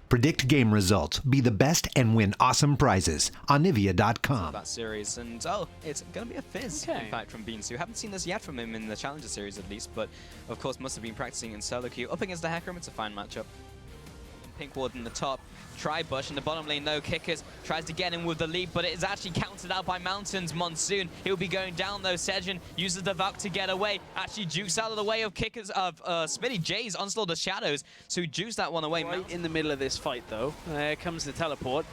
Predict game results, be the best, and win awesome prizes on Nivea.com. That series, and it's going to be a fizz, in fact, from Beans, who haven't seen this yet from him in the Challenger series at least, but of course must have been practicing in solo queue. Up against the Hecarim, it's a fine matchup. Pink Ward in the top, try Bush in the bottom lane, no Kickers, tries to get in with the lead, but it is actually countered out by Mountain's Monsoon. He'll be going down though. Sejin uses the Valk to get away, actually jukes out of the way of Kickers, of Smitty J's Onslaught of Shadows, so jukes that one away. Right in the middle of this fight though, there comes the teleport.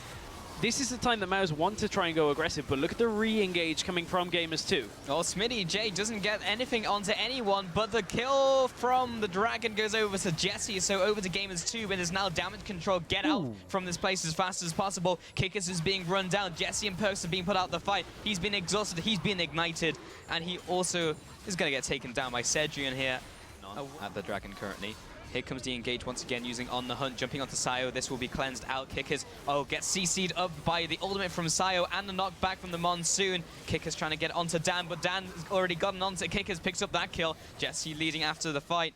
This is the time that Mouse want to try and go aggressive, but look at the re-engage coming from Gamers2. Oh, Smitty J doesn't get anything onto anyone, but the kill from the Dragon goes over to Jesse, so over to Gamers2, and is now damage control. Get out from this place as fast as possible. Kickers is being run down. Jesse and Perks are being put out the fight. He's been exhausted, he's been ignited, and he also is going to get taken down by Cedrian here at the Dragon currently. Here comes the engage once again using On the Hunt, jumping onto Sayo. This will be cleansed out. Kickers, gets CC'd up by the ultimate from Sayo and the knockback from the Monsoon. Kickers trying to get onto Dan, but Dan has already gotten onto Kickers, picks up that kill. Jesse leading after the fight.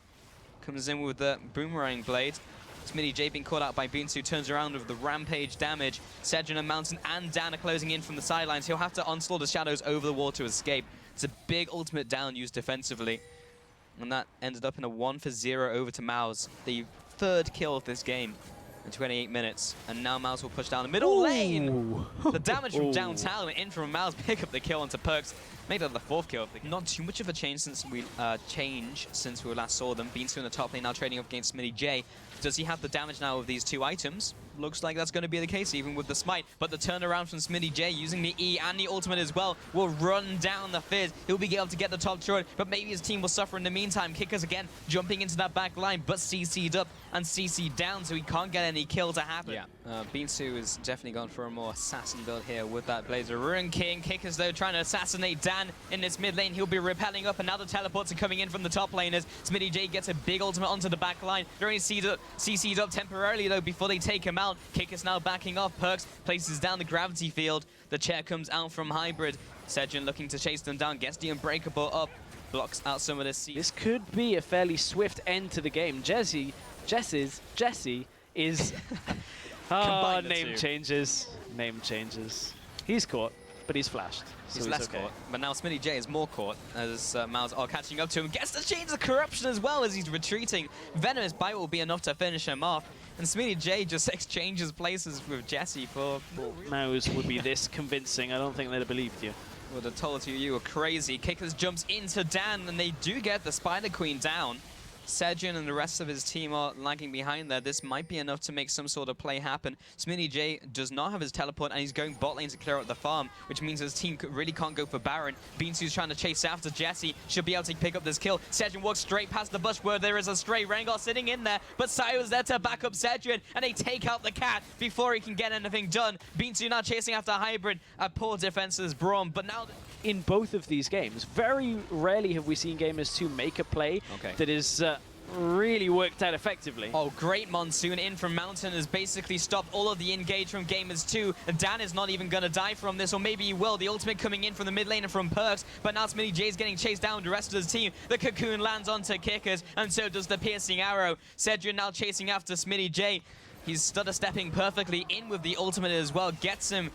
Comes in with the Boomerang Blade. Smitty J being caught out by Beans, who turns around with the Rampage damage. Cedric and Mountain and Dan are closing in from the sidelines. He'll have to onslaught the Shadows over the wall to escape. It's a big ultimate down used defensively. And that ended up in a 1-for-0 over to Mouse, the third kill of this game in 28 minutes. And now Mouse will push down the middle lane. The damage from downtown in from Mouse, pick up the kill onto Perks. Made it the fourth kill. Not too much of a change since we last saw them. Beans in the top lane now trading up against Smitty J. Does he have the damage now of these two items? Looks like that's going to be the case, even with the smite. But the turnaround from Smitty J using the E and the ultimate as well will run down the Fizz. He'll be able to get the top turret, but maybe his team will suffer in the meantime. Kickers again jumping into that back line, but CC'd up and CC'd down, so he can't get any kill to happen. Yeah, Beansu has definitely gone for a more assassin build here with that Blazer Rune King. Kickers though trying to assassinate Dan in this mid lane. He'll be repelling up, and now the teleports are coming in from the top laners. Smitty J gets a big ultimate onto the back line. They're only CC'd up temporarily though before they take him out. Kickers now backing off. Perks places down the gravity field. The chair comes out from Hybrid. Sejin looking to chase them down, gets the Unbreakable up, blocks out some of the C. This could be a fairly swift end to the game. Jesse is name changes. He's caught, but he's flashed. So he's less caught, but now Smitty J is more caught as Miles are catching up to him. Gets the Chains of Corruption as well as he's retreating. Venomous Bite will be enough to finish him off. And Smitty J just exchanges places with Jesse for... Mouse would be this convincing. I don't think they'd have believed you. Would have told you were crazy. Kickers jumps into Dan, and they do get the Spider Queen down. Sejin and the rest of his team are lagging behind there. This might be enough to make some sort of play happen. Smitty J does not have his teleport, and he's going bot lane to clear out the farm, which means his team really can't go for Baron. Beansu's trying to chase after Jesse. Should be able to pick up this kill. Sejin walks straight past the bush where there is a stray Rengar sitting in there, but Sayo's there to back up Sejin, and they take out the cat before he can get anything done. Beansu now chasing after Hybrid. A poor defenseless Braum, but now... In both of these games, very rarely have we seen Gamers2 make a play that is really worked out effectively. Oh, great Monsoon in from Mountain has basically stopped all of the engage from Gamers2. Dan is not even going to die from this, or maybe he will. The ultimate coming in from the mid lane and from Perks, but now Smitty J is getting chased down the rest of the team. The Cocoon lands onto Kickers, and so does the Piercing Arrow. Cedric now chasing after Smitty J. He's stutter stepping perfectly in with the ultimate as well. Gets him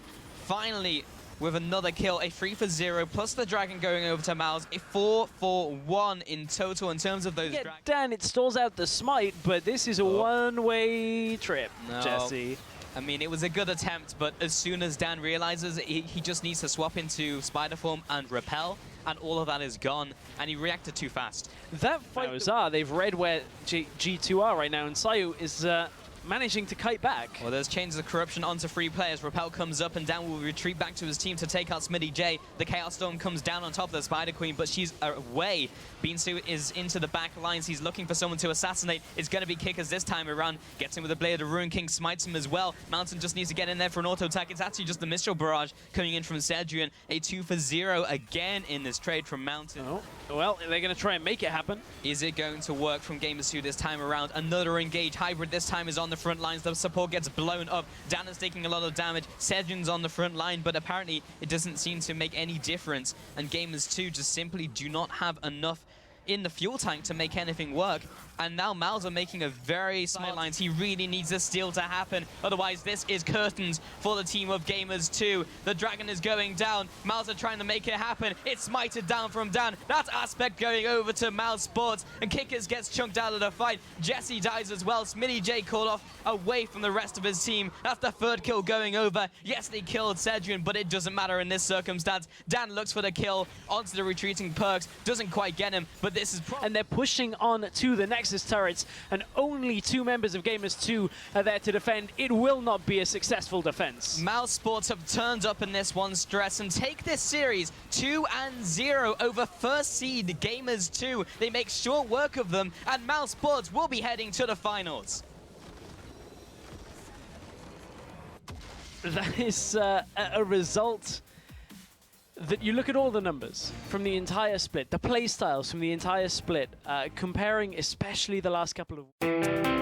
finally with another kill, a 3-for-0, plus the Dragon going over to Miles, a 4-for-1 in total in terms of those dragons. Dan, it stalls out the smite, but this is a one-way trip, Jesse. I mean, it was a good attempt, but as soon as Dan realizes he just needs to swap into Spider Form and Repel, and all of that is gone, and he reacted too fast. That fight they've read where G2 are right now, and Sayu is managing to kite back. Well, there's Chains of Corruption onto 3 players. Repel comes up, and Dan will retreat back to his team to take out Smitty J. The Chaos Storm comes down on top of the Spider Queen, but she's away. Beansu is into the back lines. He's looking for someone to assassinate. It's going to be Kickers this time around. Gets him with a Blade of Rune King, smites him as well. Mountain just needs to get in there for an auto attack. It's actually just the Mistral Barrage coming in from Cedrian. A 2-for-0 again in this trade from Mountain. Oh, well, they're going to try and make it happen. Is it going to work from Gamers2 this time around? Another engage. Hybrid this time is on the front lines. The support gets blown up. Dan is taking a lot of damage. Cedrian's on the front line, but apparently it doesn't seem to make any difference. And Gamers2 just simply do not have enough in the fuel tank to make anything work. And now Mouse are making a very smart lines. He really needs a steal to happen. Otherwise, this is curtains for the team of Gamers2. The Dragon is going down. Mouse are trying to make it happen. It's smited down from Dan. That's Aspect going over to Mousesports. And Kickers gets chunked out of the fight. Jesse dies as well. Smitty J called off away from the rest of his team. That's the third kill going over. Yes, they killed Cedrian, but it doesn't matter in this circumstance. Dan looks for the kill onto the retreating Perks. Doesn't quite get him, but this is... And they're pushing on to the Nexus turrets, and only 2 members of Gamers2 are there to defend. It will not be a successful defense. Mousesports have turned up in this one, Stress, and take this series 2-0 over first seed Gamers2. They make short work of them, and Mousesports will be heading to the finals. That is a result that you look at all the numbers from the entire split, the play styles from the entire split, comparing especially the last couple of...